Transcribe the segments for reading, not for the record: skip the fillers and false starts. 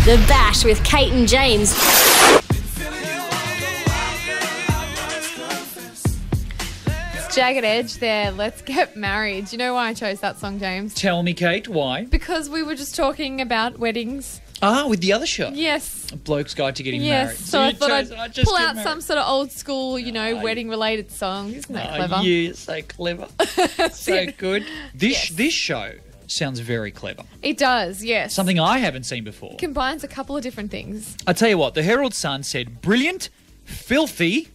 The Bash with Kate and James. Jagged Edge there, Let's Get Married. Do you know why I chose that song, James? Tell me, Kate, why? Because we were just talking about weddings. Ah, with the other show. Yes. A Bloke's Guide to Getting Yes, Married. so I thought I'd pull out married. some sort of old school, wedding-related song. Isn't that clever? You so clever. So good. This show sounds very clever. It does, yes. Something I haven't seen before. Combines a couple of different things. I tell you what, the Herald Sun said, brilliant, filthy,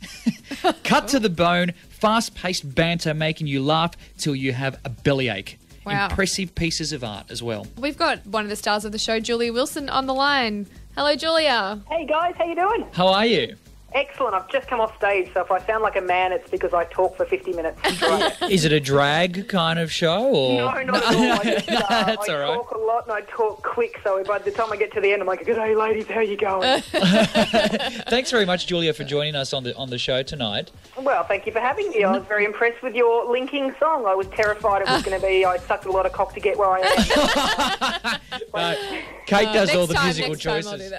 cut to the bone, fast-paced banter making you laugh till you have a bellyache. Wow. Impressive pieces of art as well. We've got one of the stars of the show, Julia Wilson, on the line. Hello, Julia. Hey guys, how you doing? How are you? Excellent. I've just come off stage, so if I sound like a man, it's because I talk for 50 minutes. Is it a drag kind of show? Or? No, not at all. That's all right. I talk a lot and I talk quick, so by the time I get to the end, I'm like, good day, ladies, how you going? Thanks very much, Julia, for joining us on the show tonight. Well, thank you for having me. I was very impressed with your linking song. I was terrified it was going to be I sucked a lot of cock to get where I am. Kate does all the next musical time choices.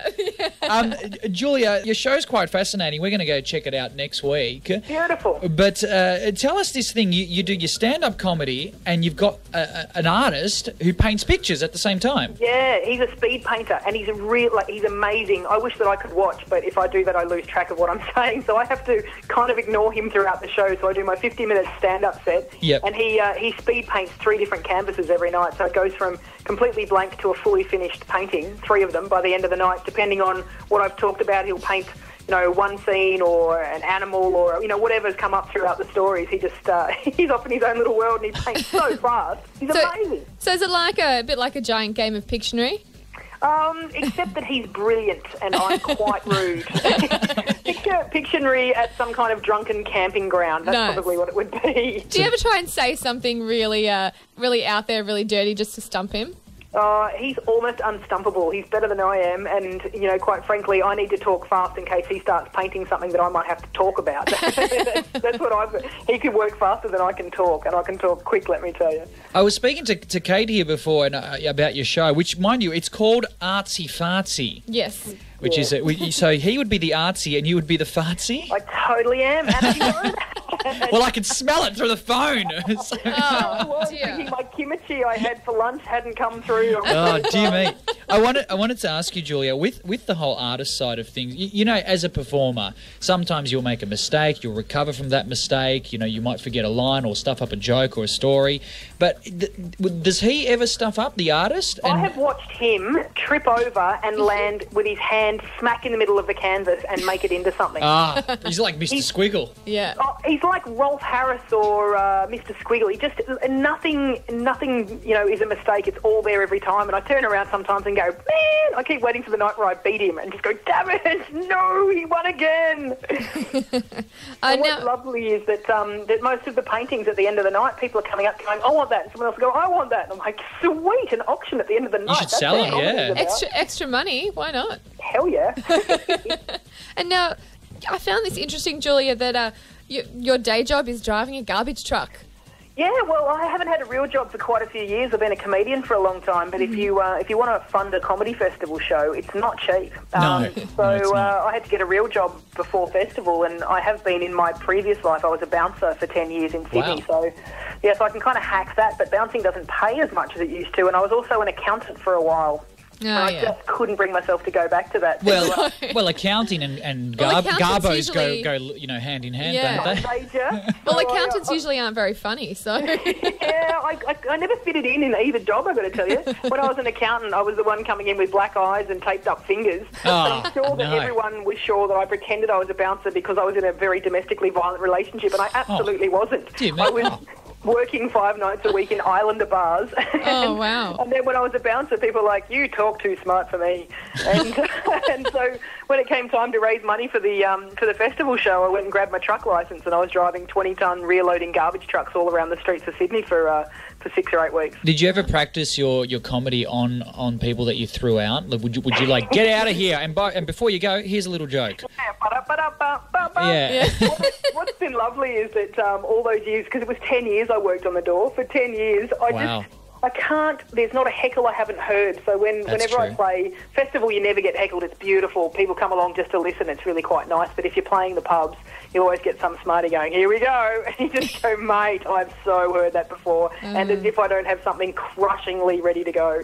I'll do that. Julia, your show's quite fascinating. We're going to go check it out next week. Beautiful. But tell us this thing. You do your stand-up comedy and you've got an artist who paints pictures at the same time. Yeah, he's a speed painter and he's he's amazing. I wish that I could watch, but if I do that, I lose track of what I'm saying. So I have to kind of ignore him throughout the show. So I do my 50-minute stand-up set. Yep. And he speed paints 3 different canvases every night. So it goes from completely blank to a fully finished painting, 3 of them by the end of the night, depending on what I've talked about. He'll paint one scene or an animal or, whatever's come up throughout the stories. He just, he's off in his own little world and he paints so fast. He's amazing. So is it like a bit like a giant game of Pictionary? Except that he's brilliant and I'm quite rude. Pictionary at some kind of drunken camping ground. That's probably what it would be. Do you ever try and say something really out there, really dirty just to stump him? He's almost unstumpable. He's better than I am, and, quite frankly, I need to talk fast in case he starts painting something that I might have to talk about. That's what he can work faster than I can talk, and I can talk quick, let me tell you. I was speaking to Kate here before about your show, which, mind you, it's called Artsy Fartsy. Yes. Which is so he would be the artsy and you would be the fartsy? I totally am. Well, I could smell it through the phone. I was thinking my kimchi I had for lunch hadn't come through. Oh, dear me. I wanted to ask you, Julia, with the whole artist side of things, as a performer, sometimes you'll make a mistake, you'll recover from that mistake, you might forget a line or stuff up a joke or a story, but does he ever stuff up, the artist? I have watched him trip over and land with his hand smack in the middle of the canvas and make it into something. He's like Mr. Squiggle. Yeah. He's like Rolf Harris or Mr. Squiggle. He just, nothing, is a mistake. It's all there every time. And I turn around sometimes and go, man, I keep waiting for the night where I beat him and just go, damn it, no, he won again. What's lovely is that that most of the paintings at the end of the night, people are coming up going, I want that. And someone else will go, I want that. And I'm like, sweet, an auction at the end of the night. You should sell them, yeah. Extra money, why not? Hell yeah. And now, I found this interesting, Julia, that your day job is driving a garbage truck. Yeah, well, I haven't had a real job for quite a few years. I've been a comedian for a long time, but if you want to fund a comedy festival show, it's not cheap. So I had to get a real job before festival, and I have been in my previous life. I was a bouncer for 10 years in Sydney, so so I can kind of hack that, but bouncing doesn't pay as much as it used to, and I was also an accountant for a while. I just couldn't bring myself to go back to that. Well, accounting and garbos go hand in hand, don't they? Well, accountants usually aren't very funny, so... Yeah, I never fitted in either job, I've got to tell you. When I was an accountant, I was the one coming in with black eyes and taped up fingers. I'm sure that everyone was sure that I pretended I was a bouncer because I was in a very domestically violent relationship, and I absolutely wasn't. I was working 5 nights a week in Islander bars. Oh, wow. And then when I was a bouncer, people were like, you talk too smart for me. And and so when it came time to raise money for the festival show, I went and grabbed my truck licence, and I was driving 20-tonne rear-loading garbage trucks all around the streets of Sydney for 6 or 8 weeks. Did you ever practice your comedy on people that you threw out? Would you like, get out of here, and before you go, here's a little joke? Yeah. What's been lovely is that all those years, because it was 10 years I worked on the door, for 10 years I can't. There's not a heckle I haven't heard. So whenever I true. play festival, you never get heckled. It's beautiful. People come along just to listen. It's really quite nice. But if you're playing the pubs, you always get some smarty going, "Here we go," and you just go, "Mate, I've so heard that before," and as if I don't have something crushingly ready to go.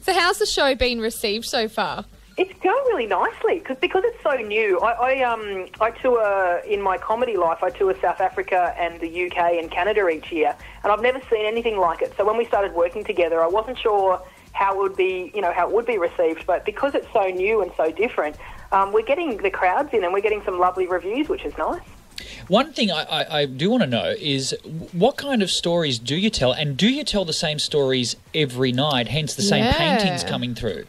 So how's the show been received so far? It's going really nicely because it's so new. I tour in my comedy life. I tour South Africa and the UK and Canada each year, and I've never seen anything like it. So when we started working together, I wasn't sure how it would be received. But because it's so new and so different, we're getting the crowds in, and we're getting some lovely reviews, which is nice. One thing I do want to know is what kind of stories do you tell, and do you tell the same stories every night, hence the same paintings coming through?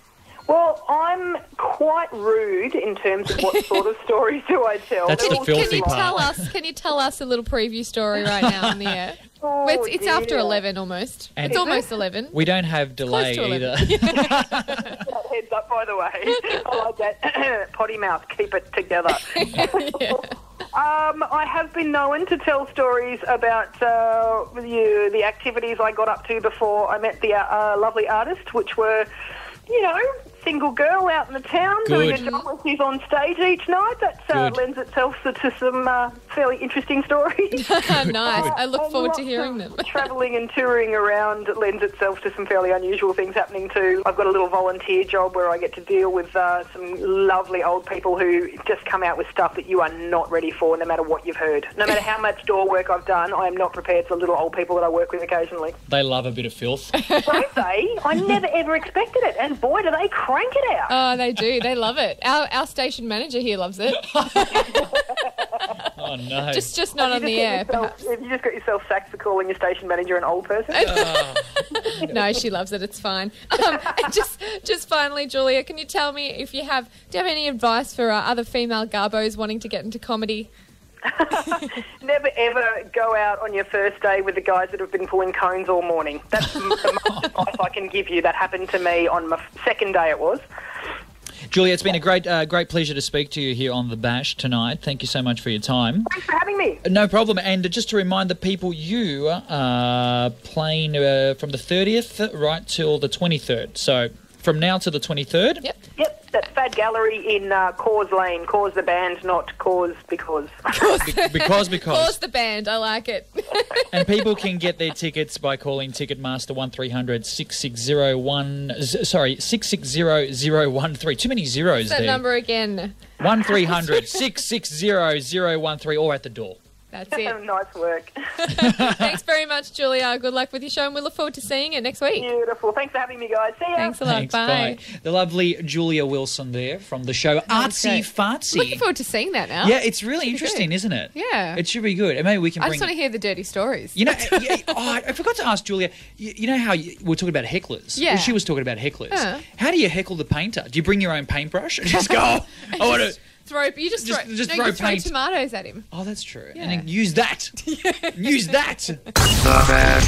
Well, I'm quite rude in terms of what sort of stories do I tell. That's the filthy part. Can you tell us a little preview story right now on the air? Oh, it's after 11 almost. And it's almost 11. We don't have delay Close to either. Heads up, by the way. I like that. Potty mouth, keep it together. Yeah. I have been known to tell stories about the activities I got up to before I met the lovely artist, which were, single girl out in the town doing a job when she's on stage each night. That lends itself to some fairly interesting stories. Nice. I look forward to hearing them. Travelling and touring around lends itself to some fairly unusual things happening too. I've got a little volunteer job where I get to deal with some lovely old people who just come out with stuff that you are not ready for, no matter what you've heard. No matter how much door work I've done, I am not prepared for the little old people that I work with occasionally. They love a bit of filth. Don't they? I never ever expected it, and boy, do they crank it out. Oh, they do. They love it. Our station manager here loves it. Oh, no. Just not on the air, perhaps. Have you just got yourself sacked for calling your station manager an old person? No, she loves it. It's fine. And just finally, Julia, can you tell me do you have any advice for other female garbos wanting to get into comedy? Never ever go out on your first day with the guys that have been pulling cones all morning. That's the most advice I can give you. That happened to me on my second day it was. Julia, it's been a great pleasure to speak to you here on The Bash tonight. Thank you so much for your time. Thanks for having me. No problem. And just to remind the people, you are playing from the 30th right till the 23rd. So from now to the 23rd? Yep. That Fad Gallery in Cause Lane. Cause the band, not cause because. Because. Cause the band. I like it. And people can get their tickets by calling Ticketmaster 1300 660 013. Too many zeros That there. number again. 1300 660 013, or at the door. That's it. Nice work. Thanks very much, Julia. Good luck with your show, and we look forward to seeing it next week. Beautiful. Thanks for having me, guys. See ya. Thanks a lot. Thanks, Bye. The lovely Julia Wilson there from the show that's Artsy great. Fartsy. Looking forward to seeing that now. Yeah, it's really Should be interesting, good. isn't it? Yeah. It should be good. And maybe we can I bring... just want to hear the dirty stories. I forgot to ask Julia, you know how we're talking about hecklers? Yeah. She was talking about hecklers. How do you heckle the painter? Do you bring your own paintbrush and just go, I want to... You just throw paint. tomatoes at him. Oh, that's true. Yeah. And then use that. Use that. The Bash.